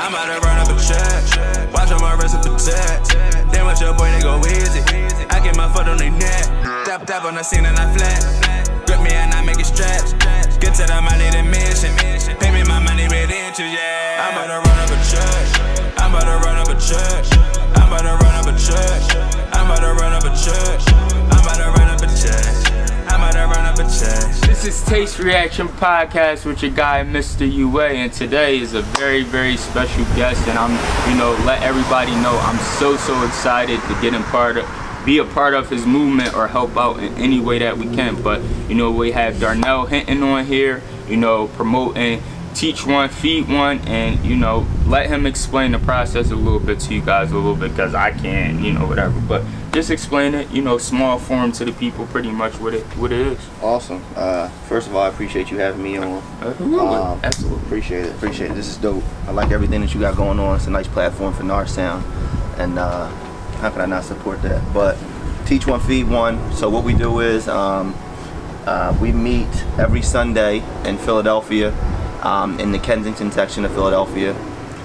I'm about to run up a check. Watch on my wrist and protect. Then with your boy, they go easy. I get my foot on their neck. Tap on the scene and I flat. Grip me and I make it stretch. Get to the money, the mission. Pay me my money with interest, yeah. I'm about to run up a check. I'm about to run up a check. I'm about to run up a check. I'm about to run up a check. I'm about to run up a check. I'm about to run up a check. This is Taste Reaction Podcast with your guy, Mr. UA, and today is a very, very special guest, and I'm, let everybody know I'm so excited to be a part of his movement or help out in any way that we can. But, we have Darnell Hinton on here, promoting Teach One, Feed One, and, let him explain the process a little bit to you guys because I can't, whatever. But just explain it, small form to the people, pretty much what it is. Awesome. First of all, I appreciate you having me on. Absolutely. Appreciate it. This is dope. I like everything that you got going on. It's a nice platform for Norristown, and how can I not support that? But Teach One, Feed One. So what we do is we meet every Sunday in Philadelphia, in the Kensington section of Philadelphia.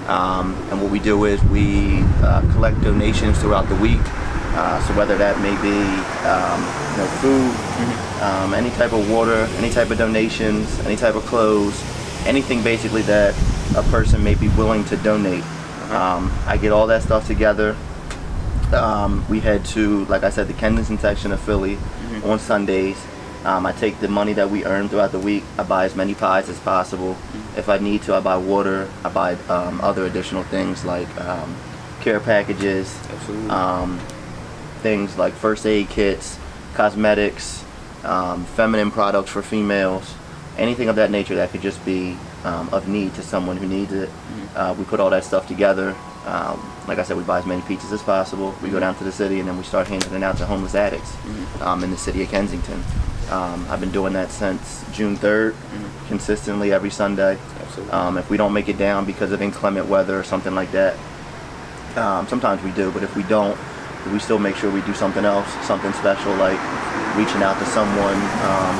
And what we do is we collect donations throughout the week. So whether that may be food, any type of water, any type of donations, any type of clothes, anything basically that a person may be willing to donate. I get all that stuff together. We head to, like I said, the Kensington section of Philly on Sundays. I take the money that we earn throughout the week. I buy as many pies as possible. If I need to, I buy water. I buy other additional things like care packages, things like first aid kits, cosmetics, feminine products for females, anything of that nature that could just be of need to someone who needs it. We put all that stuff together. Like I said, we buy as many pizzas as possible. We go down to the city and then we start handing it out to homeless addicts in the city of Kensington. I've been doing that since June 3rd, consistently every Sunday. If we don't make it down because of inclement weather or something like that, sometimes we do, but if we don't, we still make sure we do something else, something special, like reaching out to someone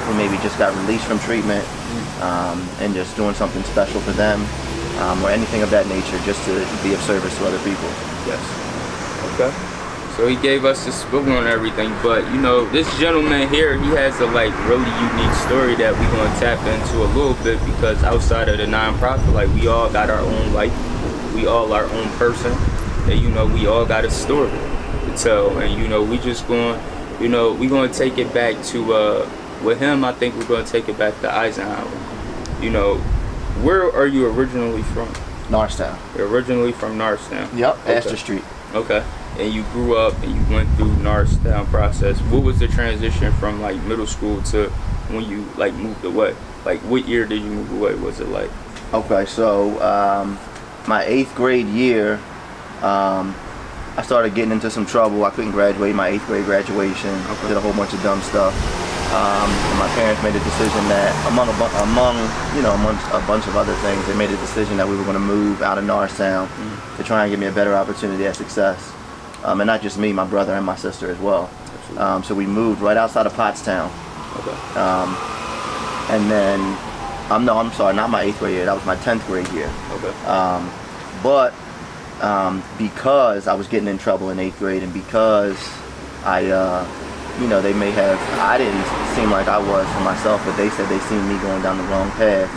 who maybe just got released from treatment, and just doing something special for them, or anything of that nature, just to be of service to other people. Yes. Okay. So he gave us the spiel on everything, but this gentleman here, he has a really unique story that we're gonna tap into a little bit, because outside of the nonprofit, we all got our own life, we all our own person, and we all got a story to tell, and we just going, we're gonna take it back to with him. I think we're gonna take it back to Eisenhower. Where are you originally from? Norristown. You're originally from Norristown. Yep. Okay. Astor Street. Okay. And you grew up and you went through Norristown process. What was the transition from middle school to when you moved away? What year did you move away? Was it like? Okay, so my 8th grade year, I started getting into some trouble. I couldn't graduate my 8th grade graduation. Okay. Did a whole bunch of dumb stuff. And my parents made a decision that amongst a bunch of other things, they made a decision that we were going to move out of Norristown to try and give me a better opportunity at success. And not just me, my brother and my sister as well. So we moved right outside of Pottstown. Okay. And then, I'm sorry, not my 8th grade year, that was my 10th grade year. Okay. But because I was getting in trouble in 8th grade, and because I didn't seem like I was for myself, but they said they seen me going down the wrong path.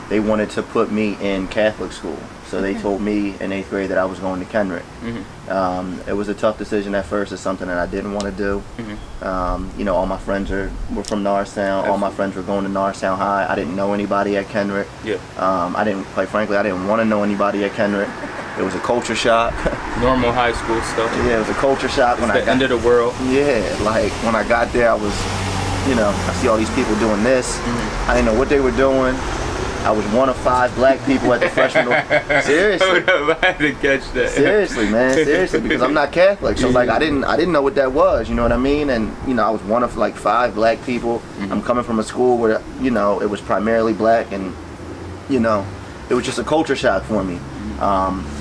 They wanted to put me in Catholic school. So they told me in 8th grade that I was going to Kenrick. It was a tough decision at first. It's something that I didn't want to do. All my friends were from Norristown. All my friends were going to Norristown High. I didn't know anybody at Kenrick. Yeah. Quite frankly, I didn't want to know anybody at Kenrick. It was a culture shock. Normal high school stuff. Yeah, it was a culture shock. It's the end of the world. Yeah, when I got there, I was, I see all these people doing this. I didn't know what they were doing. I was one of 5 black people at the freshman. Seriously. Hold up, I had to catch that. Seriously, man. Seriously, because I'm not Catholic, so I didn't know what that was. You know what I mean? And I was one of 5 black people. I'm coming from a school where it was primarily black, and it was just a culture shock for me.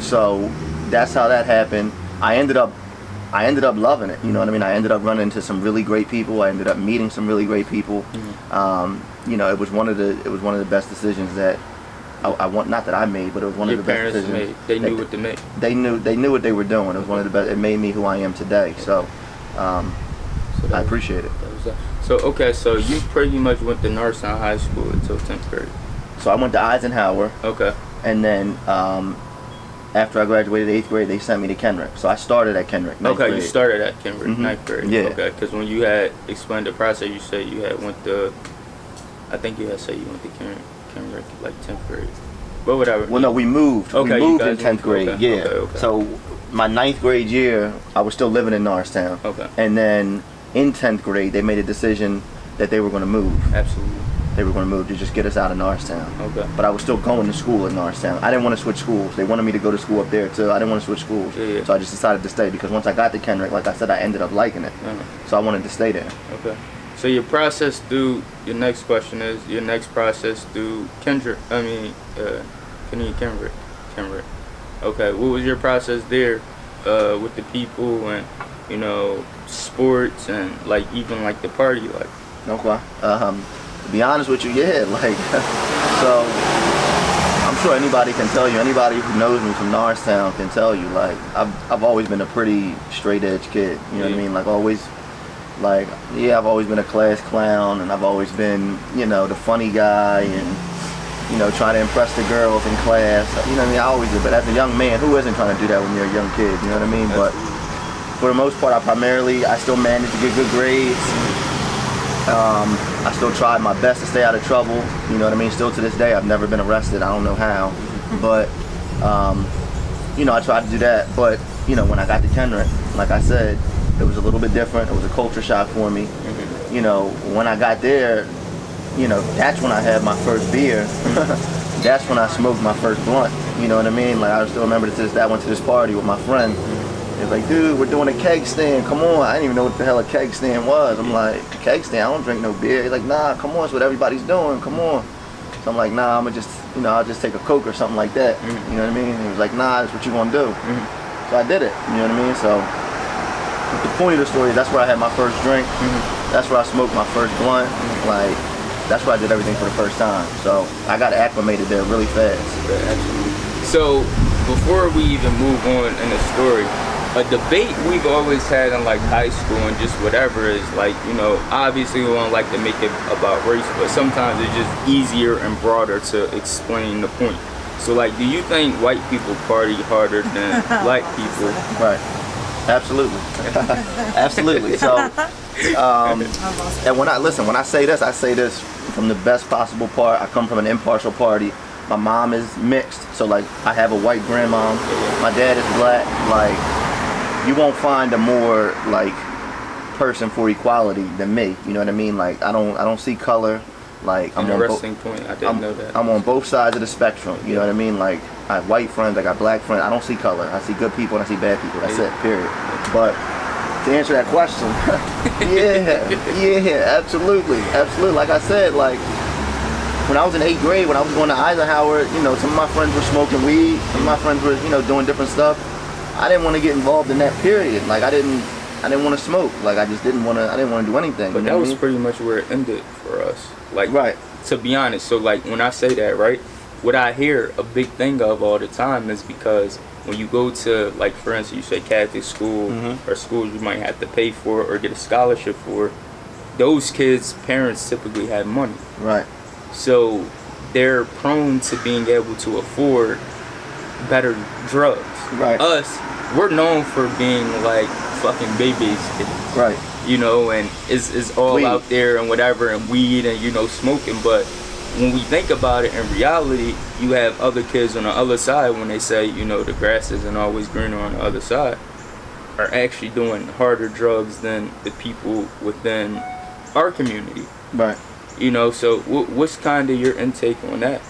So that's how that happened. I ended up loving it. You know what I mean? I ended up running into some really great people. I ended up meeting some really great people. It was one of the best decisions that I want, not that I made, but it was one Your of the best parents decisions. made. They knew what to make. They knew what they were doing. It was one of the best. It made me who I am today. So, I appreciate it. That was that. So okay, so you pretty much went to Norristown High School until 10th grade. So I went to Eisenhower. Okay. And then after I graduated 8th grade, they sent me to Kenrick. So I started at Kenrick. Okay, grade. you started at Kenrick, Mhm. 9th grade. Yeah. Okay, because when you had explained the process, you said you had went to, I think you had said you went to Kenrick like 10th grade. But whatever. Well, no, we moved. Okay, we you moved in guys 10th grade. okay, Yeah. okay. So my 9th grade year, I was still living in Norristown. Okay. And then in 10th grade, they made a decision that they were going to move. Absolutely. They were going to move to just get us out of Norristown. Okay. But I was still going to school in Norristown. I didn't want to switch schools. They wanted me to go to school up there too. I didn't want to switch schools. Yeah. So I just decided to stay because once I got to Kenrick, like I said, I ended up liking it. So I wanted to stay there. Okay. So your process through, your next question is, your next process through Kenrick. Okay, what was your process there with the people and, you know, sports and like even like the party life? Okay. To be honest with you, yeah, like, so I'm sure anybody can tell you, anybody who knows me from Norristown can tell you, like, I've always been a pretty straight edge kid, you know what I mean? Like, always, like, yeah, I've always been a class clown, and I've always been, you know, the funny guy, and, you know, trying to impress the girls in class, you know what I mean? I always did, but as a young man, who isn't trying to do that when you're a young kid, you know what I mean? But for the most part, I still managed to get good grades. I still tried my best to stay out of trouble, you know what I mean? Still to this day, I've never been arrested. I don't know how, but, you know, I tried to do that. But, you know, when I got to Kenrick, like I said, it was a little bit different. It was a culture shock for me. You know, when I got there, you know, that's when I had my first beer. That's when I smoked my first blunt. You know what I mean? Like, I still remember to this day, I went to this party with my friend. He was like, dude, we're doing a keg stand. Come on. I didn't even know what the hell a keg stand was. I'm like, a keg stand? I don't drink no beer. He's like, nah, come on. It's what everybody's doing. Come on. So I'm like, nah, I'm going to just, you know, I'll just take a Coke or something like that. You know what I mean? He was like, nah, that's what you want to do. So I did it. You know what I mean? So the point of the story is that's where I had my first drink. That's where I smoked my first blunt. Like, that's where I did everything for the first time. So I got acclimated there really fast. So before we even move on in the story, a debate we've always had in like high school and just whatever is like, you know, obviously we don't like to make it about race, but sometimes it's just easier and broader to explain the point. So like, do you think white people party harder than black people? Right. Absolutely. Absolutely. So, and when I say this from the best possible part. I come from an impartial party. My mom is mixed, so like I have a white grandmom. My dad is black. Like, you won't find a more like person for equality than me. You know what I mean? Like, I don't see color. Like, I'm Interesting point. I didn't know that. I'm on both sides of the spectrum. You know what I mean? Like, I have white friends, I got black friends. I don't see color. I see good people and I see bad people. That's it. Period. But to answer that question, yeah, absolutely. Like I said, like, when I was in 8th grade, when I was going to Eisenhower, you know, some of my friends were smoking weed, some of my friends were, you know, doing different stuff. I didn't want to get involved in that period. Like, I didn't want to smoke. Like, I just didn't want to do anything. But you know that was what I mean? pretty much where it ended for us. Like, right. To be honest, so like when I say that, right, what I hear a big thing of all the time is because when you go to, like, for instance, you say Catholic school or schools you might have to pay for or get a scholarship for, those kids' parents typically have money. Right. So they're prone to being able to afford better drugs. Right. Us, we're known for being like fucking babies kids. Right. You know, and it's all Weed. out there and whatever, and weed and, you know, smoking. But when we think about it, in reality, you have other kids on the other side when they say, you know, the grass isn't always greener on the other side, are actually doing harder drugs than the people within our community. Right. You know, so what's kind of your intake on that?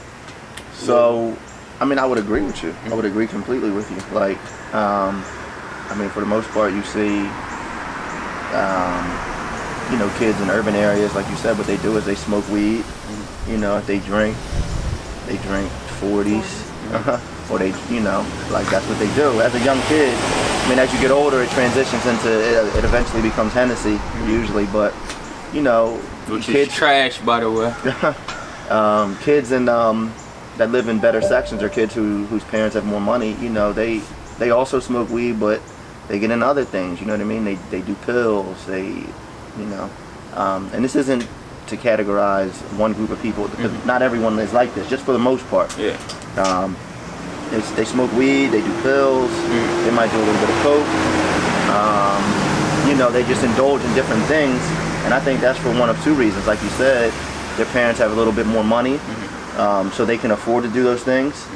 So, I mean, I would agree with you. I would agree completely with you. Like, I mean, for the most part, you see, you know, kids in urban areas, like you said, what they do is they smoke weed. You know, if they drink 40s, or they, you know, like, that's what they do. As a young kid, I mean, as you get older, it transitions into, it eventually becomes Hennessy, usually, but, you know, Which kids, is trash, by the way. kids in that live in better sections or kids whose parents have more money, you know, they also smoke weed, but they get into other things. You know what I mean? They do pills. They, you know, and this isn't to categorize one group of people because not everyone is like this. Just for the most part. Yeah. They smoke weed. They do pills. They might do a little bit of coke. You know, they just indulge in different things, and I think that's for one of two reasons. Like you said, their parents have a little bit more money, so they can afford to do those things.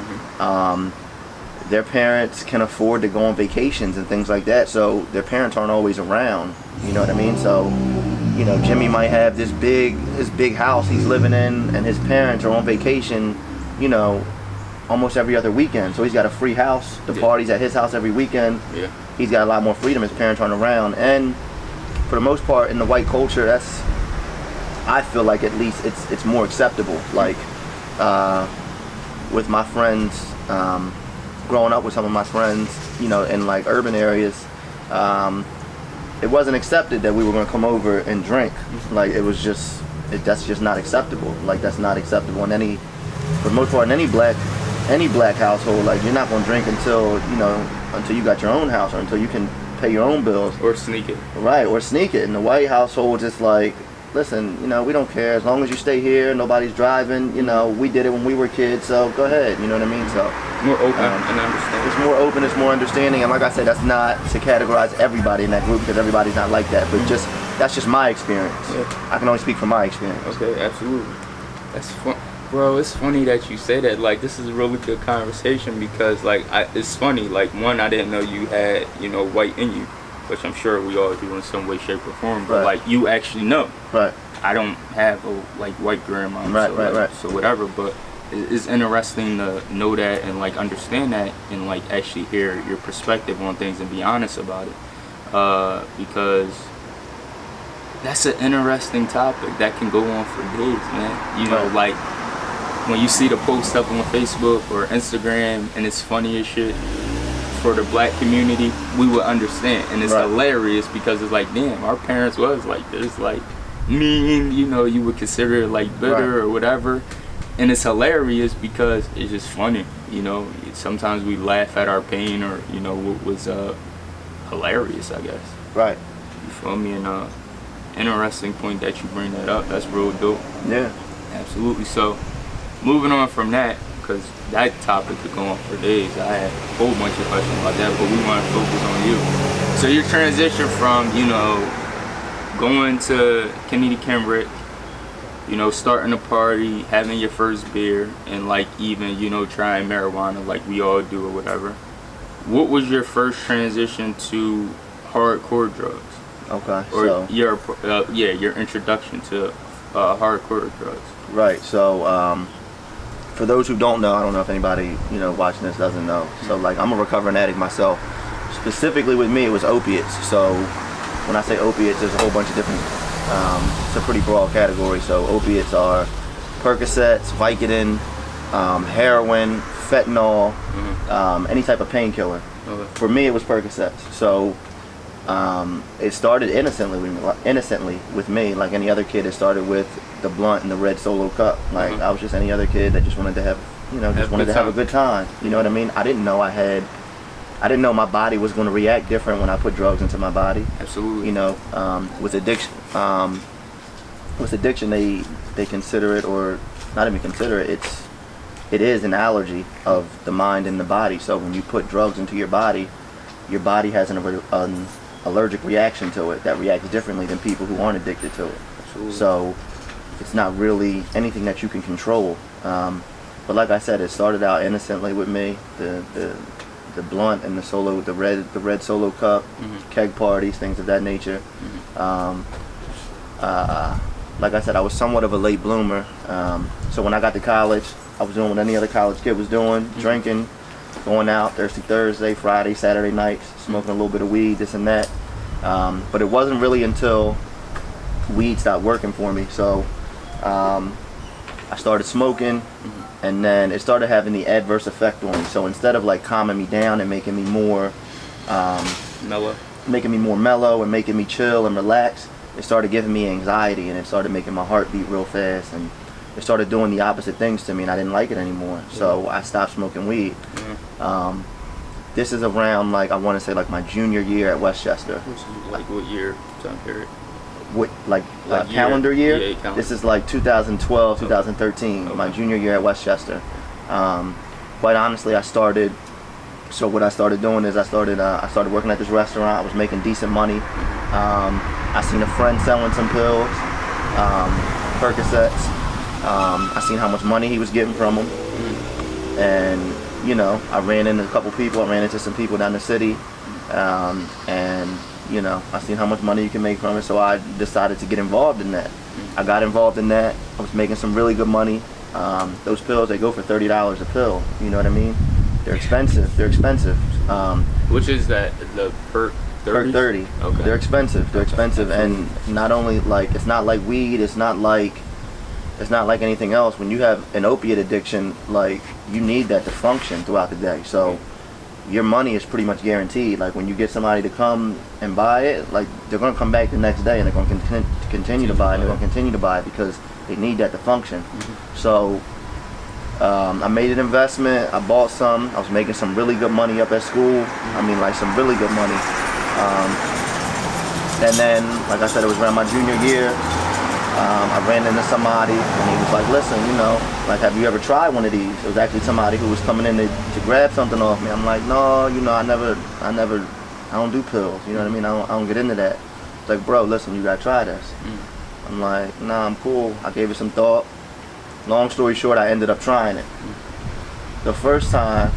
Their parents can afford to go on vacations and things like that, so their parents aren't always around. You know what I mean? So, you know, Jimmy might have this big house he's living in, and his parents are on vacation, you know, almost every other weekend. So he's got a free house. The party's at his house every weekend. Yeah. He's got a lot more freedom. His parents aren't around, and for the most part, in the white culture, I feel like at least it's more acceptable. Like with my friends, growing up with some of my friends, you know, in like urban areas, it wasn't accepted that we were going to come over and drink. Like that's just not acceptable. Like that's not acceptable in for the most part, in any black household. Like you're not going to drink until you got your own house or until you can pay your own bills. Or sneak it. Right, or sneak it. In the white household, it's like, listen, you know, we don't care as long as you stay here. Nobody's driving. You know, we did it when we were kids, so go ahead. You know what I mean? So more open and understanding. It's more open. It's more understanding. And like I said, that's not to categorize everybody in that group because everybody's not like that. But that's just my experience. Yeah. I can only speak from my experience. Okay, absolutely. That's fun. Bro, it's funny that you say that. Like, this is a really good conversation because, like, it's funny. Like, one, I didn't know you had, you know, white in you, which I'm sure we all do in some way, shape, or form. But like, you actually know. Right. I don't have a white grandma. Right. So whatever. But it's interesting to know that and like understand that and like actually hear your perspective on things and be honest about it, because that's an interesting topic that can go on for days, man. You know, like. When you see the post up on Facebook or Instagram and it's funny as shit for the black community, we would understand. And it's hilarious because it's like, damn, our parents was like this, like mean, you know, you would consider it like bitter or whatever. And it's hilarious because it's just funny, you know. Sometimes we laugh at our pain or, you know, what was hilarious, I guess. Right. You feel me? And interesting point that you bring that up. That's real dope. Yeah. Absolutely. So, moving on from that, because that topic could go on for days. I had a whole bunch of questions about that, but we want to focus on you. So your transition from, you know, going to Kennedy Kenrick, you know, starting a party, having your first beer, and like even, you know, trying marijuana like we all do or whatever. What was your first transition to hardcore drugs? Okay. Or your introduction to hardcore drugs. Right. So, for those who don't know, I don't know if anybody, you know, watching this doesn't know. So, like, I'm a recovering addict myself. Specifically with me, it was opiates. So, when I say opiates, there's a whole bunch of different, it's a pretty broad category. So, opiates are Percocets, Vicodin, heroin, fentanyl, any type of painkiller. Okay. For me, it was Percocets. So, it started innocently with me, like any other kid. It started with the blunt and the red Solo cup. Like I was just any other kid that just wanted to have, you know, have a good time. You know what I mean? I didn't know my body was going to react different when I put drugs into my body. Absolutely. You know, with addiction, they consider it, or not even consider it. It is an allergy of the mind and the body. So when you put drugs into your body has an allergic reaction to it that reacts differently than people who aren't addicted to it. Absolutely. So it's not really anything that you can control. But like I said, it started out innocently with me. The blunt and the red Solo cup, keg parties, things of that nature. Like I said, I was somewhat of a late bloomer. So when I got to college, I was doing what any other college kid was doing, drinking, going out Thursday, Friday, Saturday nights, smoking a little bit of weed, this and that. But it wasn't really until weed stopped working for me. So I started smoking, and then it started having the adverse effect on me. So instead of like calming me down and making me more mellow and making me chill and relax, it started giving me anxiety, and it started making my heart beat real fast, and it started doing the opposite things to me, and I didn't like it anymore. So I stopped smoking weed. This is around, like, I want to say, like, my junior year at Westchester. Like what year, time period? What, like year? calendar year? Yeah, calendar. This is like 2012, 2013, Okay. my junior year at Westchester. Quite honestly, so what I started doing is I started working at this restaurant. I was making decent money. I seen a friend selling some pills, Percocets. I seen how much money he was getting from them. And, you know, I ran into a couple people. I ran into some people down the city. And, you know, I seen how much money you can make from it. So I decided to get involved in that. I got involved in that. I was making some really good money. Those pills, they go for $30 a pill. You know what I mean? They're expensive. They're expensive. Which is that, the Perc 30? Per 30. Okay. They're expensive. They're expensive, and not only, like, it's not like weed. It's not like anything else. When you have an opiate addiction, like, you need that to function throughout the day. So your money is pretty much guaranteed. Like, when you get somebody to come and buy it, like, they're gonna come back the next day and they're gonna continue to buy it. And they're gonna continue to buy it because they need that to function. So I made an investment. I bought some. I was making some really good money up at school. I mean, like, some really good money. And then, like I said, it was around my junior year. I ran into somebody, and he was like, "Listen, you know, like, have you ever tried one of these?" It was actually somebody who was coming in to grab something off me. I'm like, "No, you know, I don't do pills. You know what I mean? I don't get into that." It's like, "Bro, listen, you gotta try this." I'm like, "Nah, I'm cool." I gave it some thought. Long story short, I ended up trying it. The first time,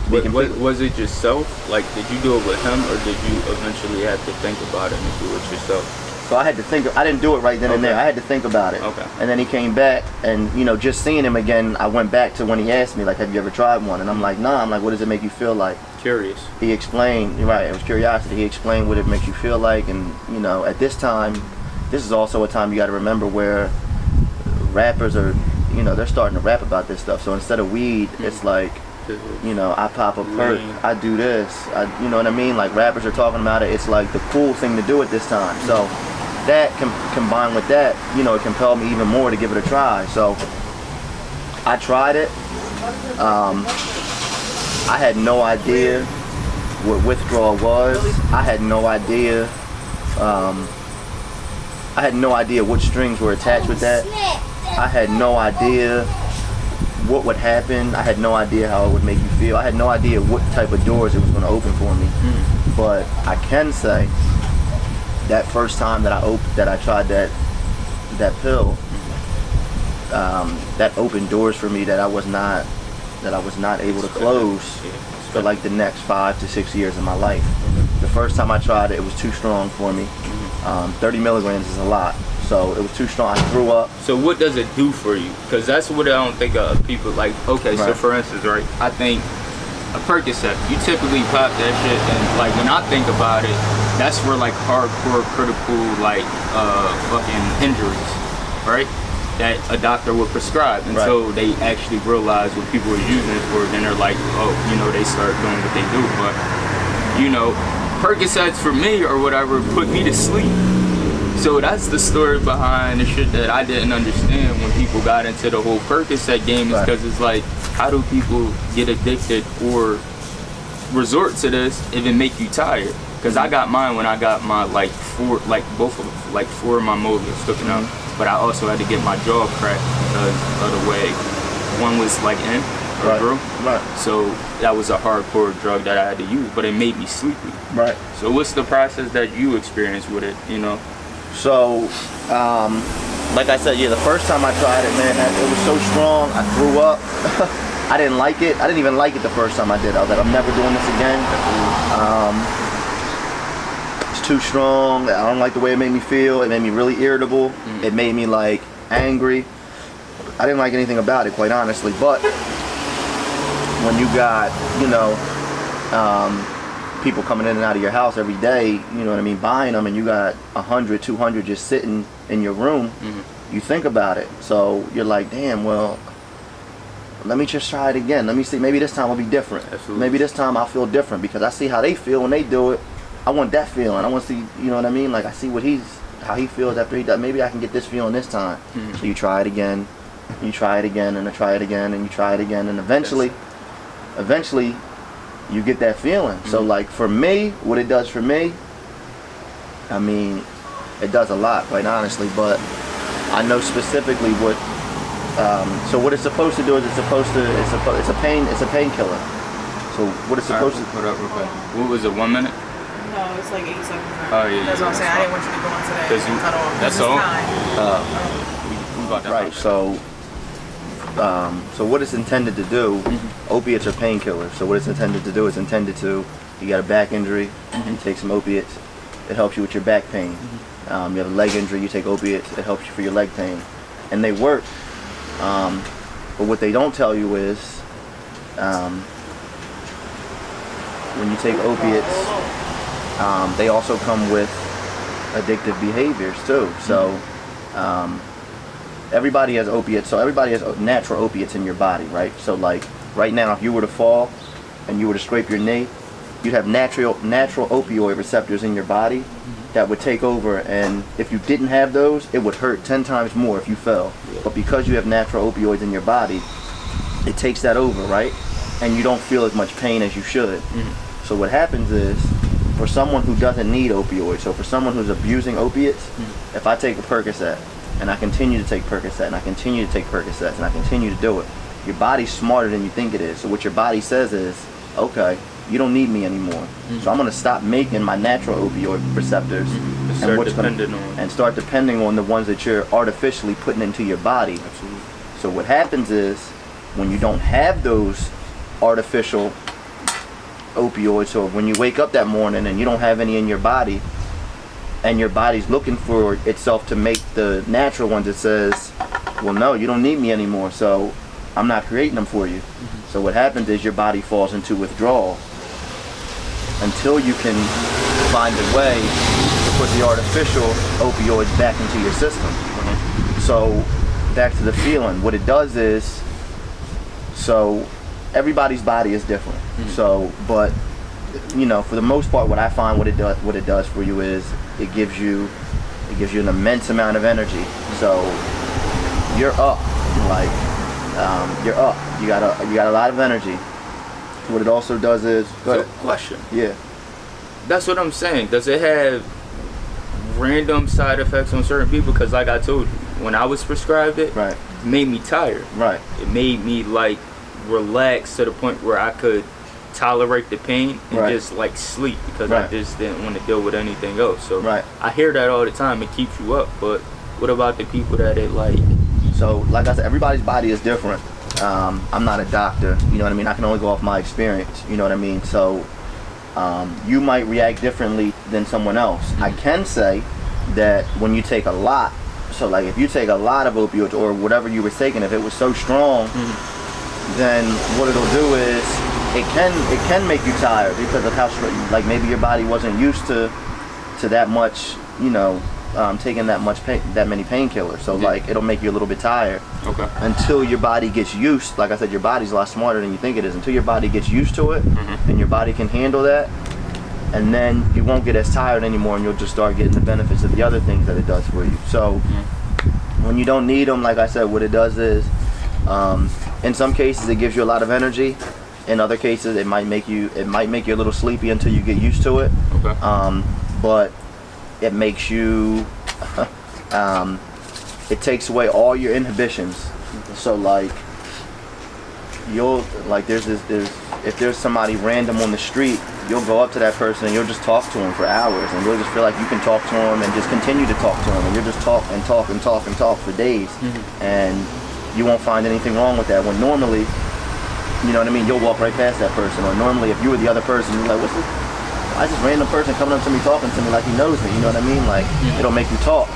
Was it yourself? Like, did you do it with him, or did you eventually have to think about it and do it yourself? so I had to think. I didn't do it right then and there. I had to think about it. Okay. And then he came back, and, you know, just seeing him again, I went back to when he asked me, like, "Have you ever tried one?" And I'm like, "Nah." I'm like, "What does it make you feel like?" Curious. He explained. You're right. It was curiosity. He explained what it makes you feel like, and, you know, at this time, this is also a time you got to remember where rappers are, you know, they're starting to rap about this stuff. So instead of weed, it's like, you know, I pop a perk, I do this, you know what I mean? Like, rappers are talking about it. It's like the cool thing to do at this time. So that combined with that, you know, it compelled me even more to give it a try. So I tried it. I had no idea what withdrawal was. I had no idea. I had no idea what strings were attached with that. I had no idea what would happen. I had no idea how it would make you feel. I had no idea what type of doors it was going to open for me. But I can say that first time that I tried that pill, that opened doors for me that I was not able to close for like the next 5 to 6 years of my life. The first time I tried it, it was too strong for me. 30 milligrams is a lot. So it was too strong. I threw up. So what does it do for you? Because that's what I don't think of people like. Okay, so for instance, right, I think a Percocet, you typically pop that shit, and like when I think about it, that's for like hardcore critical like fucking injuries, right? That a doctor would prescribe until they actually realize what people are using it for. Then they're like, oh, you know, they start doing what they do. But you know, Percocets for me or whatever put me to sleep. So that's the story behind the shit that I didn't understand when people got into the whole Percocet game, is because it's like, how do people get addicted or resort to this if it make you tired? Because I got mine when I got my both of 4 of my molars taken out, but I also had to get my jaw cracked because of the way one was like in or through. So that was a hardcore drug that I had to use, but it made me sleepy. So what's the process that you experienced with it, you know? So, like I said, the first time I tried it, man, it was so strong, I threw up. I didn't like it. I didn't even like it the first time I did it. I was like, I'm never doing this again. It's too strong. I don't like the way it made me feel. It made me really irritable. It made me, like, angry. I didn't like anything about it, quite honestly. But when you got, you know, people coming in and out of your house every day, you know what I mean, buying them, and you got 100, 200 just sitting in your room, you think about it. So you're like, damn, well, let me just try it again. Let me see, maybe this time will be different. Maybe this time I'll feel different because I see how they feel when they do it. I want that feeling. I want to see, you know what I mean? Like, I see how he feels after he does. Maybe I can get this feeling this time. So you try it again, You try it again, and you try it again, and you try it again, and eventually you get that feeling. So like for me, what it does for me, I mean, it does a lot, quite honestly, but I know specifically what. So what it's supposed to do is it's a painkiller. So what it's supposed to. Put up real quick. What was it? 1 minute? No, it's like 8 seconds now. Oh yeah. That's what I'm saying. I didn't want you to go into that. Cut off. That's This is all. time. We got that. Right. So what it's intended to do, opiates are painkillers. So what it's intended to do is you got a back injury, you take some opiates, it helps you with your back pain. You have a leg injury, you take opiates, it helps you for your leg pain. And they work. But what they don't tell you is, when you take opiates, they also come with addictive behaviors too. So everybody has opiates. So everybody has natural opiates in your body, right? So like right now, if you were to fall and you were to scrape your knee, you'd have natural opioid receptors in your body that would take over, and if you didn't have those, it would hurt 10 times more if you fell. But because you have natural opioids in your body, it takes that over, right? And you don't feel as much pain as you should. So what happens is, for someone who doesn't need opioids, so for someone who's abusing opiates, if I take a Percocet, and I continue to take Percocet, and I continue to take Percocets, and I continue to do it, your body's smarter than you think it is. So what your body says is, okay, you don't need me anymore. So I'm going to stop making my natural opioid receptors and start depending on the ones that you're artificially putting into your body. Absolutely. So what happens is, when you don't have those artificial opioids, or when you wake up that morning and you don't have any in your body, and your body's looking for itself to make the natural ones, it says, well, no, you don't need me anymore, so I'm not creating them for you. So what happens is your body falls into withdrawal until you can find a way to put the artificial opioids back into your system. So back to the feeling, what it does is, so everybody's body is different. So, but you know, for the most part, what I find what it does for you is it gives you an immense amount of energy. So you're up, you're up. You got a lot of energy. What it also does is, So, question. Yeah. That's what I'm saying. Does it have random side effects on certain people? Because like I told you, when I was prescribed it, Right. it made me tired. Right. It made me like relax to the point where I could tolerate the pain and Right. just like sleep, because I Right. just didn't want to deal with anything else. So Right. I hear that all the time. It keeps you up. But what about the people that it like? So, like I said, everybody's body is different. I'm not a doctor, you know what I mean? I can only go off my experience, you know what I mean? So, you might react differently than someone else. I can say that when you take a lot, so like if you take a lot of opioids or whatever you were taking, if it was so strong, then what it'll do is it can make you tired because of how strong, like maybe your body wasn't used to that much, you know, taking that many painkillers. So like it'll make you a little bit tired. Okay. Until your body gets used, like I said, your body's a lot smarter than you think it is. Until your body gets used to it, and your body can handle that, and then you won't get as tired anymore, and you'll just start getting the benefits of the other things that it does for you. So when you don't need them, like I said, what it does is, in some cases it gives you a lot of energy. In other cases, it might make you a little sleepy until you get used to it. Okay. But it makes you, it takes away all your inhibitions. So like, if there's somebody random on the street, you'll go up to that person and you'll just talk to them for hours, and you'll just feel like you can talk to them and just continue to talk to them, and you'll just talk and talk and talk and talk for days, and you won't find anything wrong with that, when normally, you know what I mean, you'll walk right past that person. Or normally if you were the other person, you're like, what's this? Why is this random person coming up to me talking to me like he knows me? You know what I mean? Like, it'll make you talk.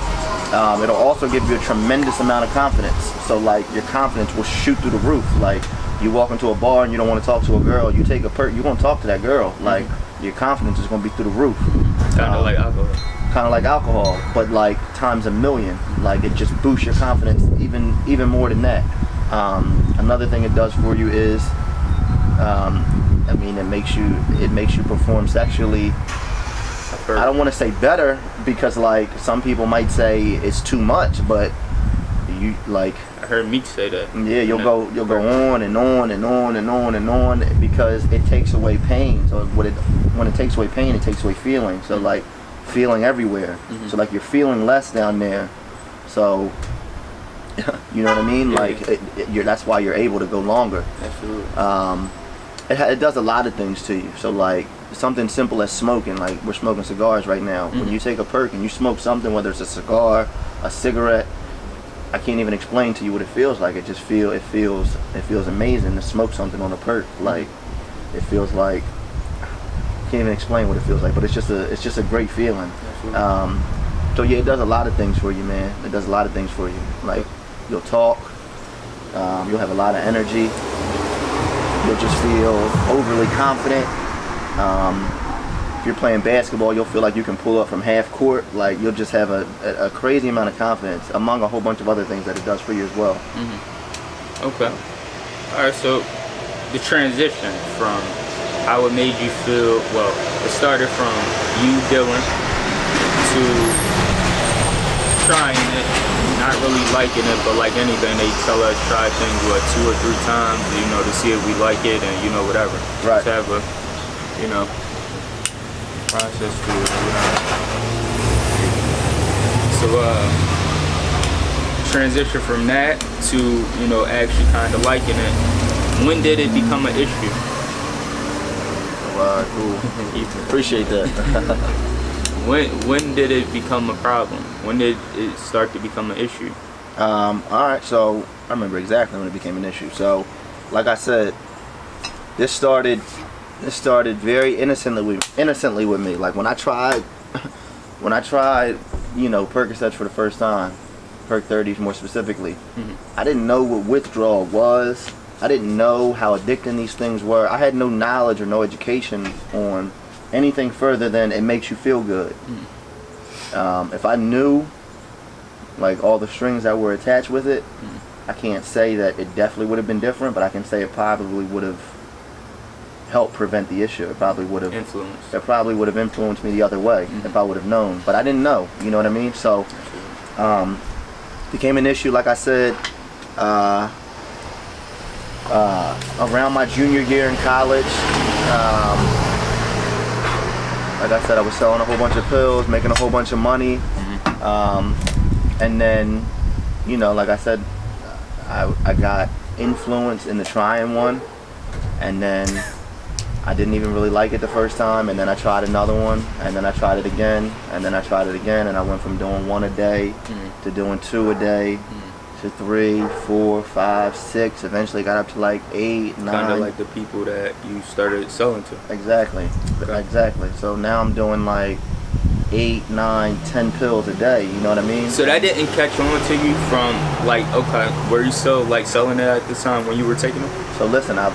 It'll also give you a tremendous amount of confidence. So like, your confidence will shoot through the roof. Like, you walk into a bar and you don't want to talk to a girl, you take a you're going to talk to that girl. Like, your confidence is going to be through the roof. Kind of like alcohol. Kind of like alcohol, but like times a million. Like, it just boosts your confidence even more than that. Another thing it does for you is, I mean, it makes you perform sexually. I don't want to say better, because like some people might say it's too much, but you like, heard Meek say that. Yeah, you'll go on and on and on and on and on because it takes away pain. So when it takes away pain, it takes away feeling. So like feeling everywhere. So like you're feeling less down there. So you know what I mean? Yeah, like that's why you're able to go longer. Absolutely. It does a lot of things to you. So like something simple as smoking, like we're smoking cigars right now. When you take a perk and you smoke something, whether it's a cigar, a cigarette, I can't even explain to you what it feels like. It feels amazing to smoke something on a perk. Like it feels like, I can't even explain what it feels like, but it's just a great feeling. So yeah, it does a lot of things for you, man. It does a lot of things for you. Like you'll talk, you'll have a lot of energy. You'll just feel overly confident. If you're playing basketball, you'll feel like you can pull up from half court. Like you'll just have a crazy amount of confidence, among a whole bunch of other things that it does for you as well. Okay. All right. So the transition from how it made you feel. Well, it started from you, Dylan, to trying it, not really liking it, but like anything, they tell us try things 2 or 3 times, you know, to see if we like it, and you know, whatever. Right. To have a, you know, process to it. So transition from that to, you know, actually kind of liking it. When did it become an issue? Cool. Appreciate that. When did it become a problem? When did it start to become an issue? All right, so I remember exactly when it became an issue. So, like I said, this started very innocently with me. Like when I tried, you know, Percocets for the first time, Perc 30s more specifically. I didn't know what withdrawal was. I didn't know how addicting these things were. I had no knowledge or no education on anything further than it makes you feel good. If I knew like all the strings that were attached with it, I can't say that it definitely would have been different, but I can say it probably would have helped prevent the issue. It probably would have influenced me the other way if I would have known, but I didn't know, you know what I mean? So became an issue, like I said, around my junior year in college. Like I said, I was selling a whole bunch of pills, making a whole bunch of money. And then, you know, like I said, I got influenced into trying one. And then I didn't even really like it the first time. And then I tried another one. And then I tried it again. And then I tried it again. And I went from doing 1 a day to doing 2 a day. To 3, 4, 5, 6. Eventually got up to like 8, 9. Kind of like the people that you started selling to. Exactly. Okay. Exactly. So now I'm doing like 8, 9, 10 pills a day. You know what I mean? So that didn't catch on to you from like, okay, were you still like selling it at the time when you were taking them? So listen, I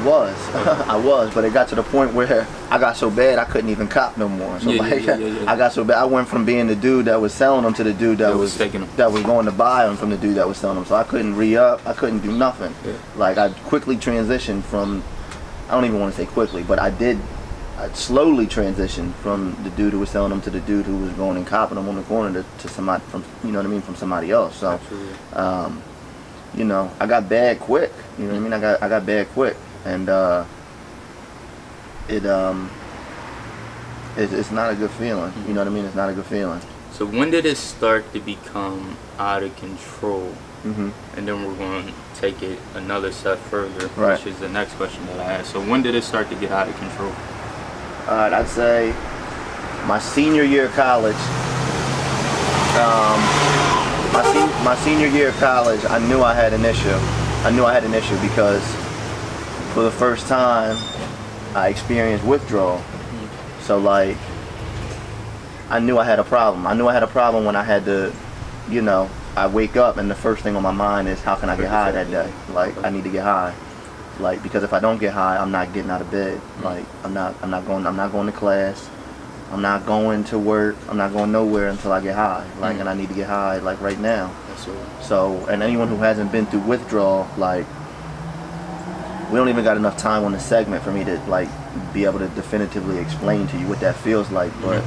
was, I was, but it got to the point where I got so bad I couldn't even cop no more. So I got so bad. I went from being the dude that was selling them to the dude that was taking them, that was going to buy them from the dude that was selling them. So I couldn't re-up. I couldn't do nothing. Yeah. Like I quickly transitioned from, I don't even want to say quickly, but I slowly transitioned from the dude who was selling them to the dude who was going and copping them on the corner to somebody from, you know what I mean, from somebody else. So, you know, I got bad quick. You know what I mean? I got bad quick, and it's not a good feeling. You know what I mean? It's not a good feeling. So when did it start to become out of control? And then we're going to take it another step further, which is the next question that I asked. So when did it start to get out of control? I'd say my senior year of college. My senior year of college, I knew I had an issue. Because for the first time, I experienced withdrawal. So like, I knew I had a problem. I knew I had a problem when I had to, you know, I wake up and the first thing on my mind is how can I get high that day? Like I need to get high. Like because if I don't get high, I'm not getting out of bed. Like I'm not going to class. I'm not going to work. I'm not going nowhere until I get high. Like and I need to get high like right now. So and anyone who hasn't been through withdrawal, like we don't even got enough time on the segment for me to like be able to definitively explain to you what that feels like. But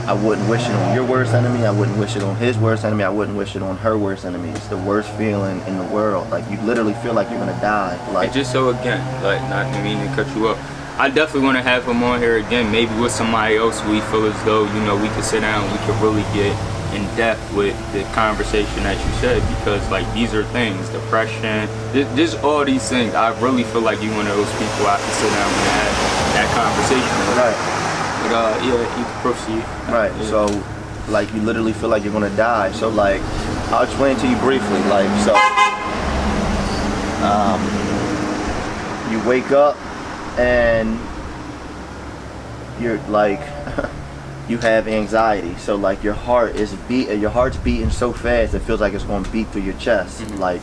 I wouldn't wish it on your worst enemy. I wouldn't wish it on his worst enemy. I wouldn't wish it on her worst enemy. It's the worst feeling in the world. Like, you literally feel like you're gonna die. Like, And just so again, like, not meaning to cut you up, I definitely want to have him on here again, maybe with somebody else we feel as though, you know, we could sit down and we could really get in depth with the conversation that you said, because like these are things, depression, just all these things. I really feel like you're one of those people I can sit down and have that conversation with. right. But yeah, you can proceed. Right. Yeah. So, like, you literally feel like you're gonna die. So, like, I'll explain to you briefly. Like, so, you wake up and you're like, you have anxiety. So, like, your heart's beating so fast it feels like it's gonna beat through your chest. Mm-hmm. Like,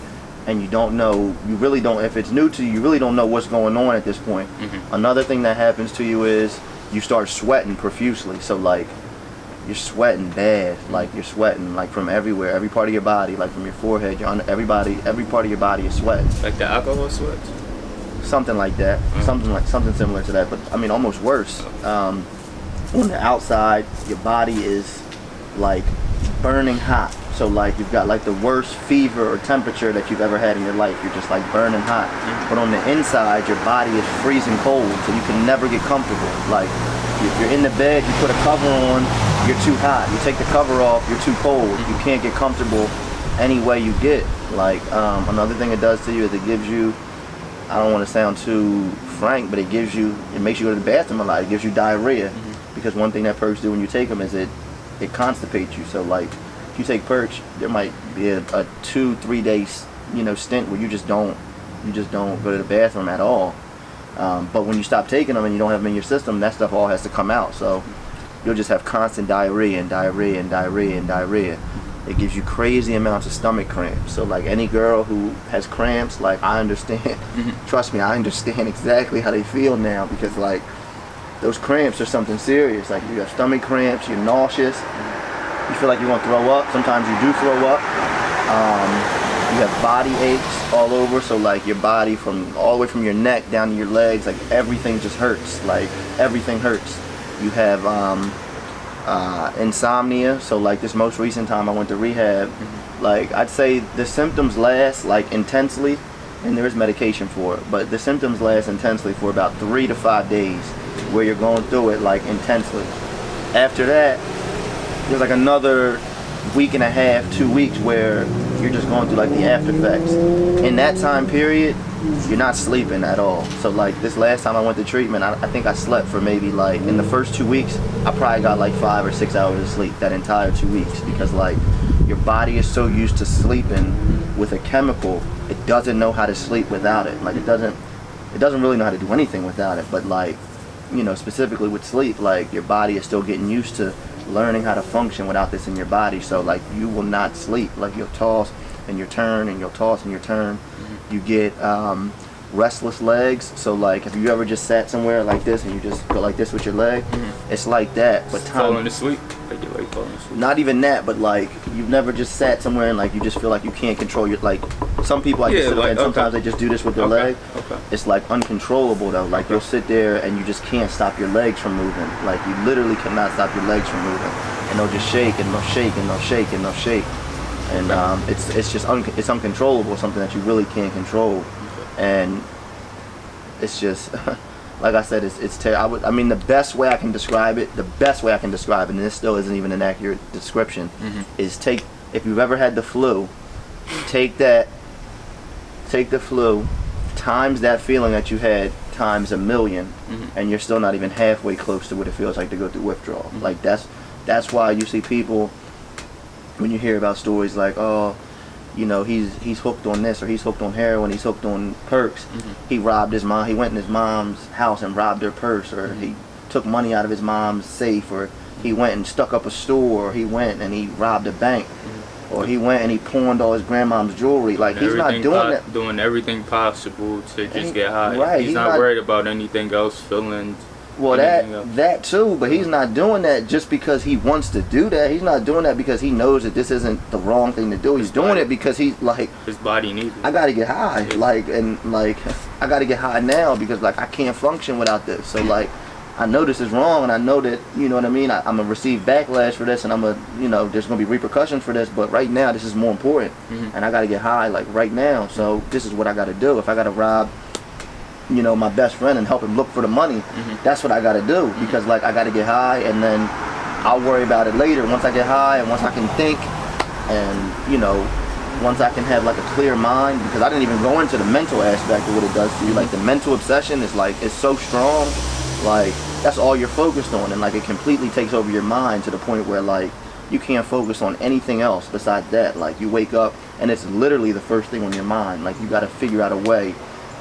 and you don't know, you really don't. If it's new to you, you really don't know what's going on at this point. Mm-hmm. Another thing that happens to you is you start sweating profusely. So, like, you're sweating bad. Like, you're sweating like from everywhere, every part of your body, like from your forehead, every part of your body is sweating. Like the alcohol sweats. Something like that. Something similar to that, but I mean almost worse. On the outside, your body is like burning hot. So like you've got like the worst fever or temperature that you've ever had in your life. You're just like burning hot. But on the inside, your body is freezing cold, so you can never get comfortable. Like, if you're in the bed, you put a cover on, you're too hot. You take the cover off, you're too cold. You can't get comfortable any way you get. Like, another thing it does to you is it gives you, I don't want to sound too frank, but it makes you go to the bathroom a lot. It gives you diarrhea. Because one thing that perks do when you take them is it constipates you. So like, if you take perks, there might be a 2-3 day stint where you just don't go to the bathroom at all. But when you stop taking them and you don't have them in your system, that stuff all has to come out. So you'll just have constant diarrhea and diarrhea and diarrhea and diarrhea. It gives you crazy amounts of stomach cramps. So like any girl who has cramps, like, I understand. Trust me, I understand exactly how they feel now, because like those cramps are something serious. Like, you have stomach cramps, you're nauseous, you feel like you want to throw up. Sometimes you do throw up. You have body aches all over. So like your body from all the way from your neck down to your legs, like everything just hurts. Like everything hurts. You have insomnia. So like this most recent time I went to rehab, like I'd say the symptoms last like intensely, and there is medication for it, but the symptoms last intensely for about 3 to 5 days, where you're going through it like intensely. After that, there's like another week and a half, 2 weeks where you're just going through like the after effects. In that time period, you're not sleeping at all. So like this last time I went to treatment, I think I slept for maybe like, in the first 2 weeks, I probably got like 5 or 6 hours of sleep that entire 2 weeks, because like your body is so used to sleeping with a chemical, it doesn't know how to sleep without it. Like it doesn't really know how to do anything without it. But like, specifically with sleep, like your body is still getting used to learning how to function without this in your body. So like you will not sleep. Like you'll toss and you turn and you'll toss and you turn. You get restless legs. So like if you ever just sat somewhere like this and you just go like this with your leg, it's like that. But Falling asleep? Like you're like falling asleep? Not even that, but like you've never just sat somewhere and like you just feel like you can't control your, like some people like to sit there and sometimes they just do this with their leg. It's like uncontrollable though. Like you'll sit there and you just can't stop your legs from moving. Like you literally cannot stop your legs from moving, and they'll just shake and they'll shake and they'll shake and they'll shake. And it's just it's uncontrollable, something that you really can't control. And it's just like I said, it's terrible. I mean, the best way I can describe it, and this still isn't even an accurate description, is if you've ever had the flu, take the flu, times that feeling that you had times 1,000,000, and you're still not even halfway close to what it feels like to go through withdrawal. Like that's why you see people, when you hear about stories like, oh, he's hooked on this, or he's hooked on heroin, he's hooked on perks. He robbed his mom. He went in his mom's house and robbed her purse, or he took money out of his mom's safe, or he went and stuck up a store, or he went and he robbed a bank, or he went and he pawned all his grandmom's jewelry. Like he's not doing that. Doing everything possible to just get high. Right, he's not worried about anything else, feelings. Well, that too, but he's not doing that just because he wants to do that. He's not doing that because he knows that this isn't the wrong thing to do. He's doing it because he's like, his body needs it. I gotta get high, like, and like I got to get high now because like I can't function without this. So like I know this is wrong, and I know that, you know what I mean, I'm gonna receive backlash for this, and I'm gonna, you know, there's gonna be repercussions for this, but right now this is more important, and I gotta get high like right now. So this is what I gotta do. If I gotta rob, you know, my best friend and help him look for the money, that's what I gotta do, because like I gotta get high, and then I'll worry about it later once I get high, and once I can think, and you know, once I can have like a clear mind, because I didn't even go into the mental aspect of what it does to you. Like the mental obsession is like, it's so strong, like that's all you're focused on, and like it completely takes over your mind to the point where like you can't focus on anything else besides that. Like you wake up and it's literally the first thing on your mind. Like you got to figure out a way,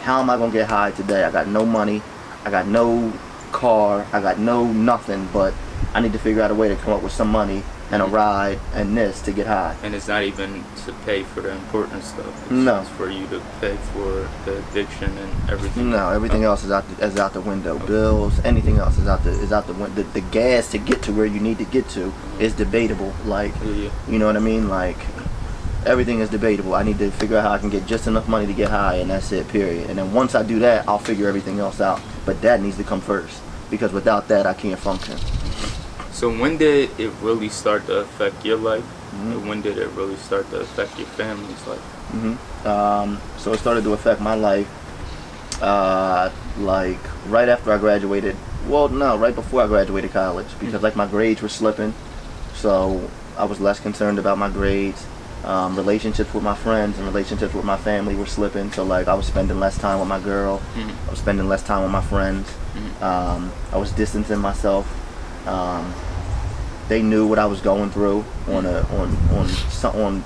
how am I gonna get high today? I got no money, I got no car, I got no nothing, but I need to figure out a way to come up with some money and a ride and this to get high. And it's not even to pay for the important stuff. No. It's for you to pay for the addiction and everything. No, everything else is out the window. Bills, anything else is out the window. The gas to get to where you need to get to is debatable. Like, you know what I mean? Like, everything is debatable. I need to figure out how I can get just enough money to get high, and that's it, period. And then once I do that, I'll figure everything else out. But that needs to come first, because without that, I can't function. So when did it really start to affect your life? And when did it really start to affect your family's life? So it started to affect my life like right after I graduated. Well, no, right before I graduated college, because like my grades were slipping, so I was less concerned about my grades. Relationships with my friends and relationships with my family were slipping, so like I was spending less time with my girl, I was spending less time with my friends, I was distancing myself. They knew what I was going through on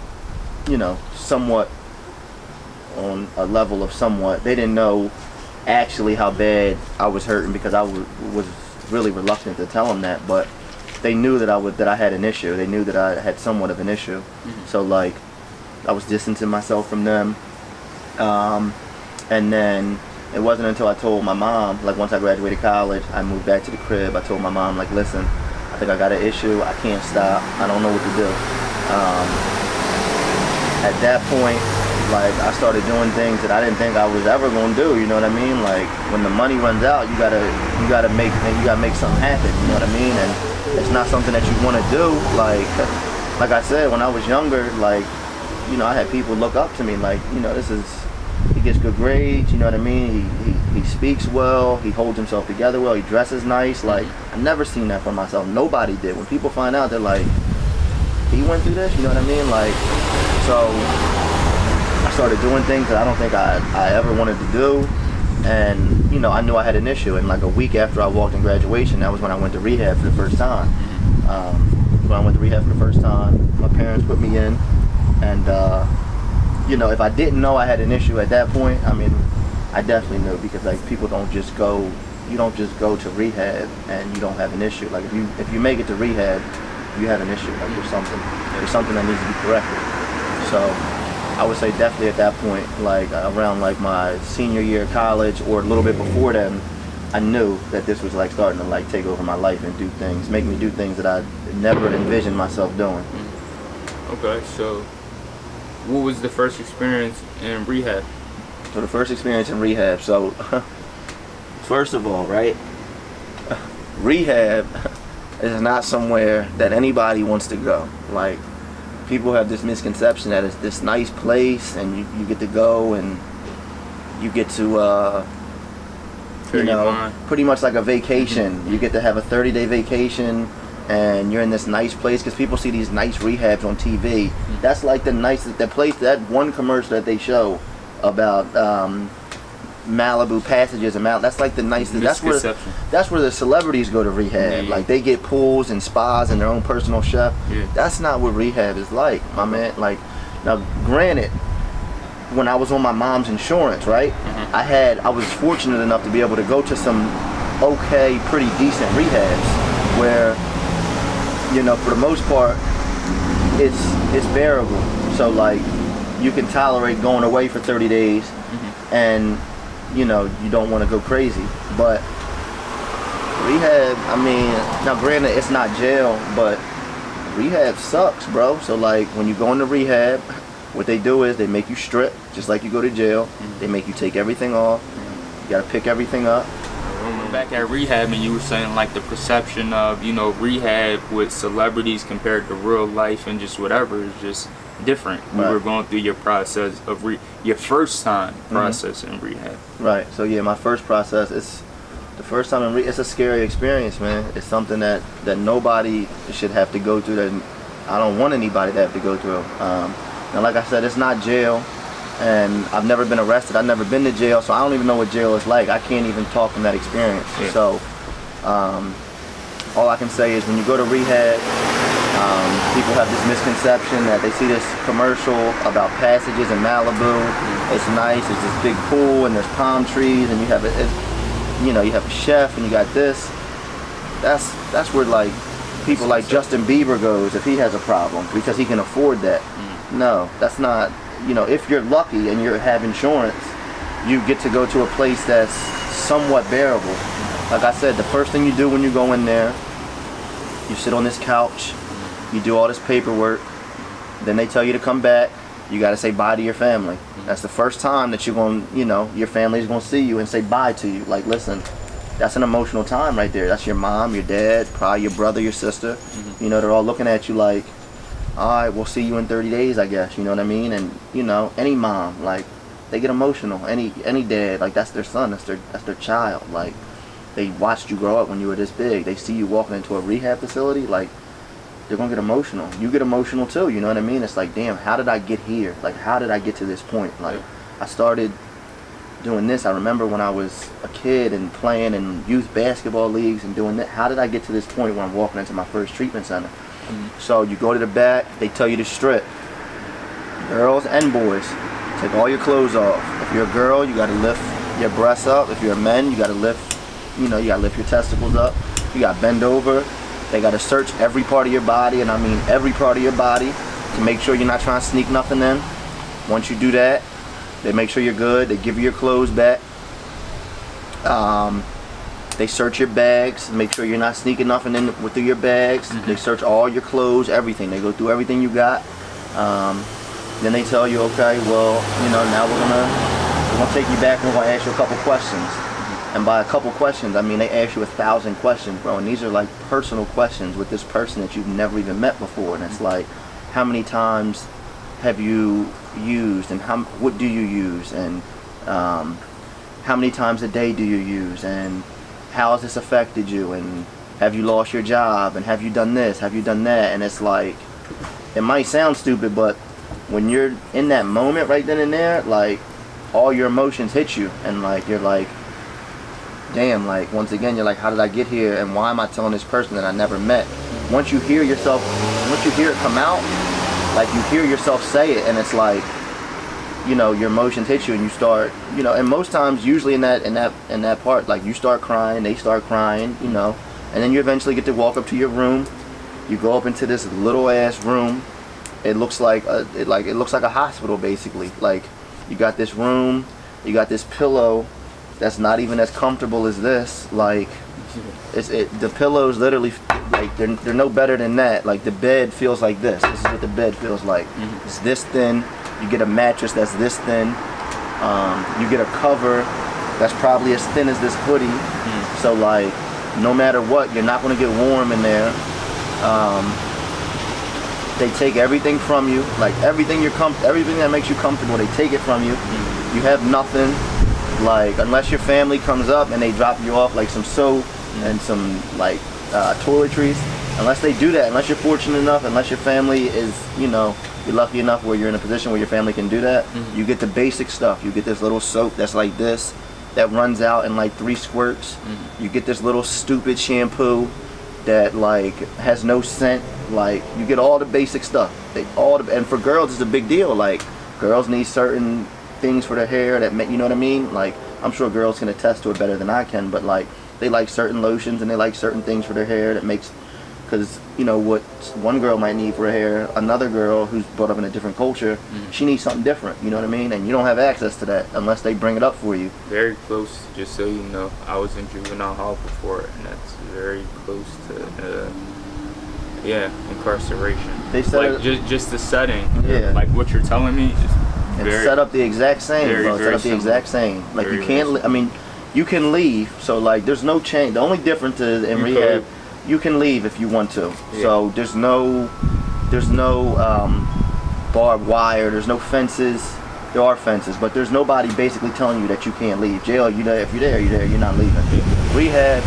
you know, somewhat on a level of somewhat. They didn't know actually how bad I was hurting, because I was really reluctant to tell them that, but they knew that I had an issue. They knew that I had somewhat of an issue. So like I was distancing myself from them, and then it wasn't until I told my mom, like once I graduated college, I moved back to the crib, I told my mom, like, listen, I think I got an issue, I can't stop, I don't know what to do. At that point, like I started doing things that I didn't think I was ever gonna do, you know what I mean? Like when the money runs out, you gotta make something happen, you know what I mean? And it's not something that you wanna do. Like I said, when I was younger, like, you know, I had people look up to me, like, you know, he gets good grades, you know what I mean? He speaks well, he holds himself together well, he dresses nice. Like, I've never seen that for myself. Nobody did. When people find out, they're like, he went through this, you know what I mean? Like, so I started doing things that I don't think I ever wanted to do. And, you know, I knew I had an issue. And like a week after I walked in graduation, that was when I went to rehab for the first time. When I went to rehab for the first time, my parents put me in, and you know, if I didn't know I had an issue at that point, I mean, I definitely knew, because like people don't just go, you don't just go to rehab and you don't have an issue. Like if you make it to rehab, you have an issue. Like there's something that needs to be corrected. So I would say definitely at that point, like around like my senior year of college or a little bit before then, I knew that this was like starting to like take over my life and do things, make me do things that I never envisioned myself doing. Okay, so what was the first experience in rehab? So the first experience in rehab, so first of all, right, rehab is not somewhere that anybody wants to go. Like, people have this misconception that it's this nice place and you get to go and you get to you know, pretty much like a vacation. You get to have a 30-day vacation and you're in this nice place, because people see these nice rehabs on TV. That's like the nicest, the place, that one commercial that they show about Malibu Passages and that's like the nicest. That's where the celebrities go to rehab. Like they get pools and spas and their own personal chef. That's not what rehab is like, my man. Like, now granted, when I was on my mom's insurance, right, I was fortunate enough to be able to go to some okay, pretty decent rehabs where, you know, for the most part, it's bearable. So like, you can tolerate going away for 30 days, and you know, you don't want to go crazy. But rehab, I mean, now granted, it's not jail, but rehab sucks, bro. So like, when you go into rehab, What they do is they make you strip, just like you go to jail. They make you take everything off. You gotta pick everything up. Back at rehab, and you were saying like the perception of, you know, rehab with celebrities compared to real life and just whatever is just different. We Right. were going through your process of your first time process in rehab. Right. So yeah, my first process, it's the first time it's a scary experience, man. It's something that nobody should have to go through. That I don't want anybody to have to go through. And like I said, it's not jail, and I've never been arrested. I've never been to jail, so I don't even know what jail is like. I can't even talk from that experience. Yeah. So all I can say is when you go to rehab, people have this misconception that they see this commercial about Passages in Malibu. It's nice. It's this big pool and there's palm trees and you have you have a chef and you got this. That's where like people like Justin Bieber goes if he has a problem because he can afford that. No, that's not. If you're lucky and you have insurance, you get to go to a place that's somewhat bearable. Like I said, the first thing you do when you go in there, you sit on this couch. You do all this paperwork, then they tell you to come back. You got to say bye to your family. That's the first time that you're going, your family's going to see you and say bye to you. Like, listen, that's an emotional time right there. That's your mom, your dad, probably your brother, your sister. They're all looking at you like, all right, we'll see you in 30 days, I guess. You know what I mean? And, any mom, like, they get emotional. Any dad, like, that's their son, that's their child. Like, they watched you grow up when you were this big. They see you walking into a rehab facility, like, they're gonna get emotional. You get emotional too, you know what I mean? It's like, damn, how did I get here? Like, how did I get to this point? Like, I started doing this. I remember when I was a kid and playing in youth basketball leagues and doing that. How did I get to this point where I'm walking into my first treatment center? So you go to the back, they tell you to strip. Girls and boys, take all your clothes off. If you're a girl, you gotta lift your breasts up. If you're a man, you gotta lift, you gotta lift your testicles up. You gotta bend over. They got to search every part of your body, and I mean every part of your body, to make sure you're not trying to sneak nothing in. Once you do that, they make sure you're good. They give you your clothes back. They search your bags to make sure you're not sneaking nothing in through your bags. They search all your clothes, everything. They go through everything you got. Then they tell you, okay, well, now we're gonna take you back and we're gonna ask you a couple questions. And by a couple questions, I mean they ask you 1,000 questions, bro. And these are like personal questions with this person that you've never even met before. And it's like, how many times have you used, and what do you use, and how many times a day do you use, and how has this affected you, and have you lost your job, and have you done this, have you done that? And it's like, it might sound stupid, but when you're in that moment right then and there, like all your emotions hit you, and like you're like, damn, like once again you're like, how did I get here, and why am I telling this person that I never met? Once you hear it come out, like you hear yourself say it, and it's like, your emotions hit you, and you start, and most times usually in that part, like you start crying, they start crying, and then you eventually get to walk up to your room. You go up into this little ass room. It looks like a hospital basically. Like, you got this room, you got this pillow that's not even as comfortable as this. Like, the pillows literally, like, they're no better than that. Like, the bed feels like this. This is what the bed feels like. It's this thin. You get a mattress that's this thin. You get a cover that's probably as thin as this hoodie. So like, no matter what, you're not gonna get warm in there. They take everything from you, like everything that makes you comfortable, they take it from you. You have nothing. Like, unless your family comes up and they drop you off like some soap and some like toiletries, unless they do that, unless you're fortunate enough, unless your family is, you're lucky enough where you're in a position where your family can do that, you get the basic stuff. You get this little soap that's like this, that runs out in like 3 squirts. You get this little stupid shampoo that like has no scent. Like, you get all the basic stuff. And for girls it's a big deal. Like, girls need certain things for their hair that make, you know what I mean? Like, I'm sure girls can attest to it better than I can, but like, they like certain lotions and they like certain things for their hair that makes, because what one girl might need for her hair, another girl who's brought up in a different culture, she needs something different, you know what I mean? And you don't have access to that unless they bring it up for you. Very close, just so you know, I was in juvenile hall before, and that's very close to incarceration. They set like just the setting. Yeah. Like what you're telling me is very, set up the exact same, very, bro. very Set up the similar. exact same. Like Very, you can't. very I mean, you can leave. So like, there's no change. The only difference is in You rehab, could. you can leave if you want to. Yeah. So there's no barbed wire. There's no fences. There are fences, but there's nobody basically telling you that you can't leave. Jail, you there. If you're there, you're there. You're not leaving. Rehab,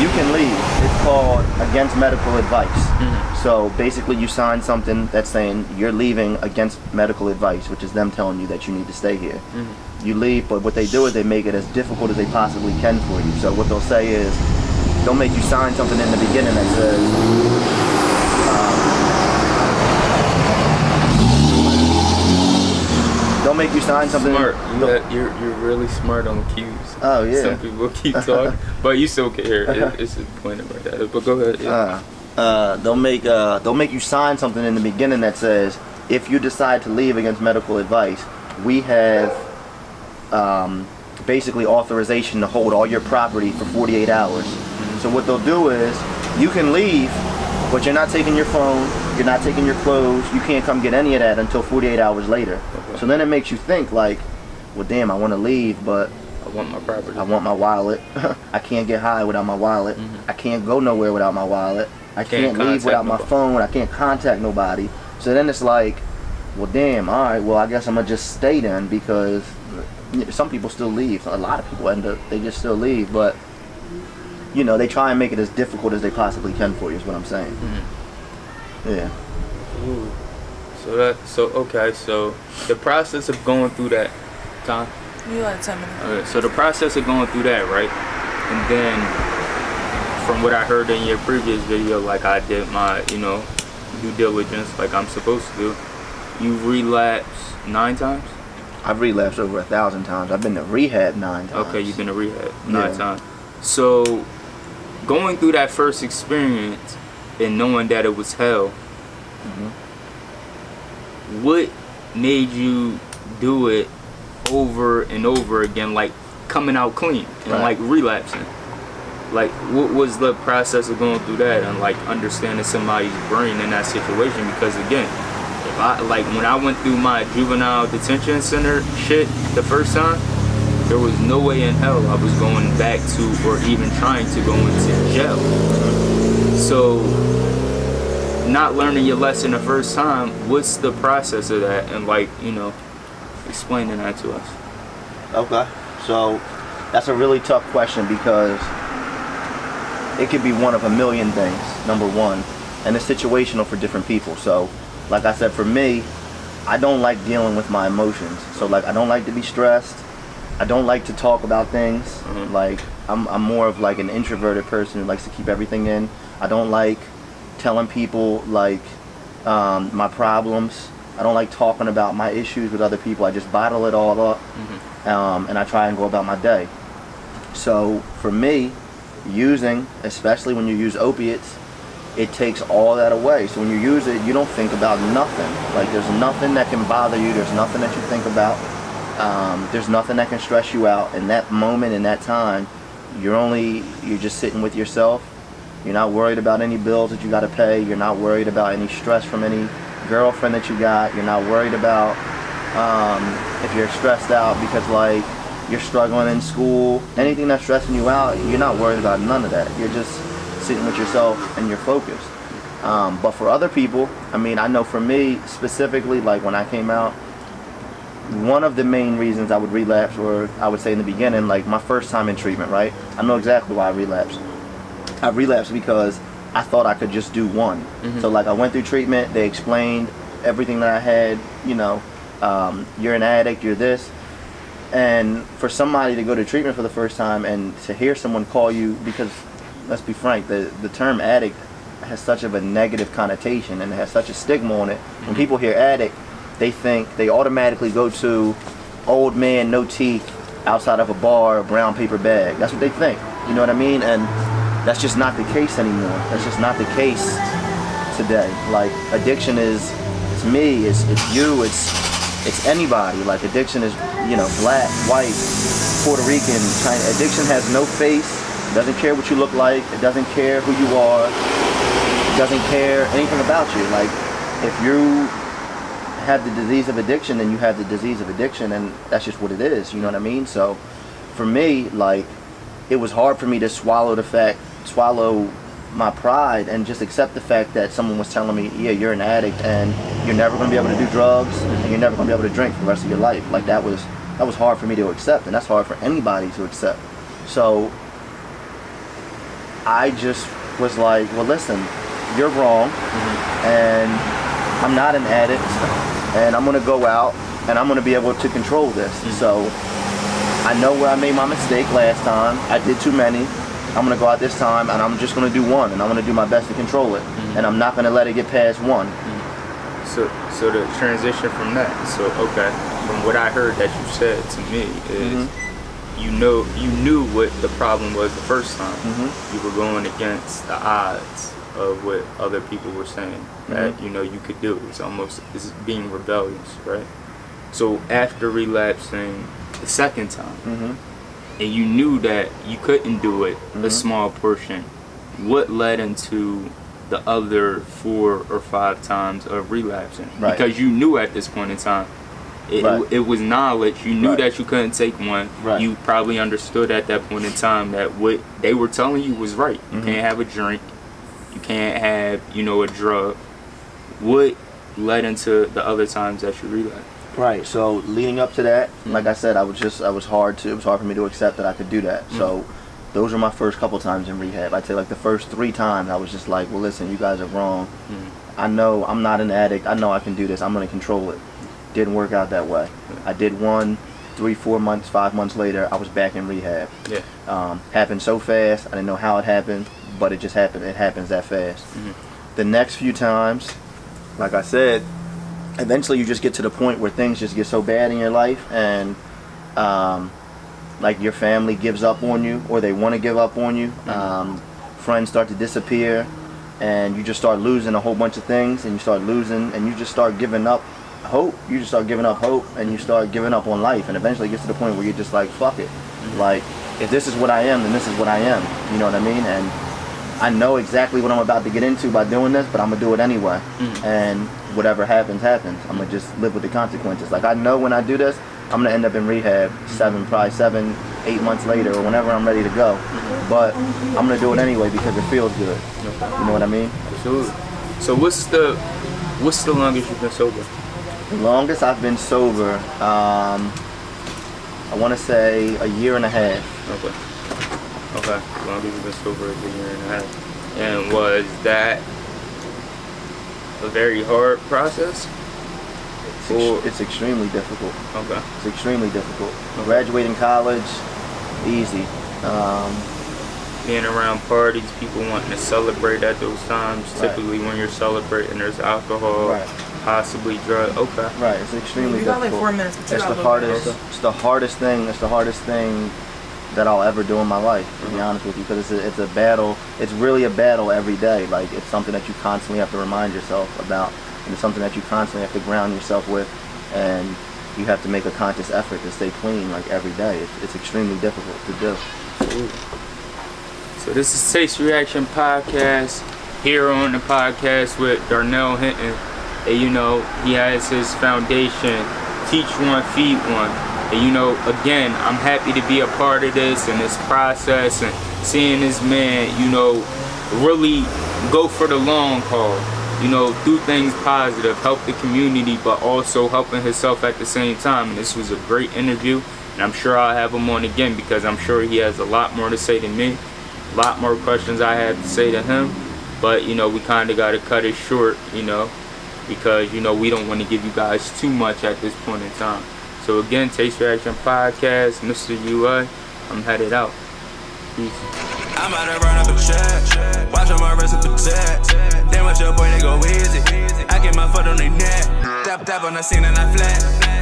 you can leave. It's called against medical advice. Mm-hmm. So basically, you sign something that's saying you're leaving against medical advice, which is them telling you that you need to stay here. Mm-hmm. You leave, but what they do is they make it as difficult as they possibly can for you. So what they'll say is, they'll make you sign something in the beginning that says, they'll make you sign something. Smart. You're really smart on cues. Oh yeah. Some people keep talking, but you still can hear it. It's a point of that. But go ahead. Yeah. They'll make you sign something in the beginning that says, if you decide to leave against medical advice, we have basically authorization to hold all your property for 48 hours. So what they'll do is, you can leave, but you're not taking your phone, you're not taking your clothes, you can't come get any of that until 48 hours later. Okay. So then it makes you think like, well damn, I want to leave, but I want my property. I want my wallet. I can't get high without my wallet. I can't go nowhere without my wallet. I can't leave contact without my nobody. phone. I can't contact nobody. So then it's like, well damn, alright, well I guess I'm gonna just stay then, because some people still leave. A lot of people they just still leave, but you know, they try and make it as difficult as they possibly can for you, is what I'm saying. Yeah. Ooh. So the process of going through that time. You had 10 minutes. So the process of going through that, right? And then from what I heard in your previous video, like I did my, due diligence like I'm supposed to do, you relapsed 9 times? I've relapsed over 1,000 times. I've been to rehab 9 times. Okay, you've been to rehab 9 Yeah. times. So going through that first experience and knowing that it was hell, what made you do it over and over again, like coming out clean and Right. like relapsing? Like, what was the process of going through that and like understanding somebody's brain in that situation? Because again, if I like when I went through my juvenile detention center shit the first time, there was no way in hell I was going back to or even trying to go into jail. So not learning your lesson the first time, what's the process of that? And like, explaining that to us. Okay. So that's a really tough question, because it could be one of a million things, number one, and it's situational for different people. So like I said, for me, I don't like dealing with my emotions. So like, I don't like to be stressed. I don't like to talk about things. Like I'm more of like an introverted person who likes to keep everything in. I don't like telling people like my problems. I don't like talking about my issues with other people. I just bottle it all up, and I try and go about my day. So for me, especially when you use opiates, it takes all that away. So when you use it, you don't think about nothing. Like there's nothing that can bother you. There's nothing that you think about. There's nothing that can stress you out. In that moment, in that time, you're just sitting with yourself. You're not worried about any bills that you got to pay. You're not worried about any stress from any girlfriend that you got. You're not worried about if you're stressed out because like you're struggling in school. Anything that's stressing you out, you're not worried about none of that. You're just sitting with yourself and you're focused. But for other people, I mean, I know for me specifically, like when I came out, one of the main reasons I would relapse, or I would say in the beginning, like my first time in treatment, right? I know exactly why I relapsed. I relapsed because I thought I could just do one. So like I went through treatment, they explained everything that I had, you're an addict, you're this. And for somebody to go to treatment for the first time and to hear someone call you, because let's be frank, the term addict has such of a negative connotation and it has such a stigma on it. When people hear addict, they automatically go to old man, no teeth, outside of a bar, a brown paper bag. That's what they think. You know what I mean? And that's just not the case anymore. That's just not the case today. Like addiction it's me, it's you, it's anybody. Like addiction is, black, white, Puerto Rican, China. Addiction has no face. It doesn't care what you look like. It doesn't care who you are. doesn't care anything about you. Like, if you have the disease of addiction, then you have the disease of addiction, and that's just what it is. You know what I mean? So, for me, like, it was hard for me to swallow my pride and just accept the fact that someone was telling me, yeah, you're an addict and you're never going to be able to do drugs and you're never going to be able to drink for the rest of your life. Like, that was hard for me to accept, and that's hard for anybody to accept. So I just was like, well, listen, you're wrong, and I'm not an addict, and I'm going to go out and I'm going to be able to control this. So I know where I made my mistake last time. I did too many. I'm going to go out this time, and I'm just going to do one, and I'm going to do my best to control it, and I'm not going to let it get past one. So the transition from that, so okay, from what I heard that you said to me is you knew what the problem was the first time. You were going against the odds of what other people were saying that you could do. It's being rebellious, right? So after relapsing the second time, and you knew that you couldn't do it a small portion, what led into the other 4 or 5 times of relapsing? Right. Because you knew at this point in time, it was knowledge. You knew that you couldn't take one. Right. You probably understood at that point in time that what they were telling you was right. You can't have a drink. You can't have, a drug. What led into the other times that you relapsed? Right. So leading up to that, like I said, it was hard for me to accept that I could do that. So those were my first couple times in rehab. I'd say like the first 3 times I was just like, well, listen, you guys are wrong. I know I'm not an addict. I know I can do this. I'm going to control it. Didn't work out that way. I did 1, 3, 4 months, 5 months later, I was back in rehab. Happened so fast. I didn't know how it happened, but it just happened. It happens that fast. The next few times, like I said, eventually you just get to the point where things just get so bad in your life, and like your family gives up on you, or they want to give up on you. Friends start to disappear, and you just start losing a whole bunch of things, and you just start giving up hope. You just start giving up hope, and you start giving up on life, and eventually it gets to the point where you're just like, fuck it. Like, if this is what I am, then this is what I am. You know what I mean? And I know exactly what I'm about to get into by doing this, but I'm gonna do it anyway. And whatever happens, happens. I'm gonna just live with the consequences. Like, I know when I do this, I'm gonna end up in rehab probably 7, 8 months later, or whenever I'm ready to go. But I'm gonna do it anyway because it feels good. You know what I mean? Absolutely. So what's the longest you've been sober? The longest I've been sober, I want to say a year and a half. Okay. The longest you've been sober is a year and a half. And was that a very hard process? It's extremely difficult. Okay. It's extremely difficult. Graduating college, easy. Being around parties, people wanting to celebrate at those times. Typically when you're celebrating, there's alcohol, possibly drugs. Okay. Right, it's extremely You got difficult. like 4 minutes, but you It's got the hardest. It's the hardest thing. It's the hardest thing that I'll ever do in my life, to be honest with you, because it's a battle. It's really a battle every day. Like, it's something that you constantly have to remind yourself about, and it's something that you constantly have to ground yourself with, and you have to make a conscious effort to stay clean, like, every day. It's extremely difficult to do. So this is Taste Reaction Podcast. Here on the podcast with Darnell Hinton. And he has his foundation, Teach One, Feed One. And again, I'm happy to be a part of this and this process, and seeing this man, really go for the long haul. Do things positive, help the community, but also helping himself at the same time. And this was a great interview, and I'm sure I'll have him on again because I'm sure he has a lot more to say than me, a lot more questions I have to say to him. But we kind of got to cut it short, because we don't want to give you guys too much at this point in time. So again, Taste Reaction Podcast, Mr. UA, I'm headed out. Peace. I'm about to run up a check, watch on my wrist with the tat. Then with your boy, they go easy. I get my foot on their neck, tap on the scene and I flat.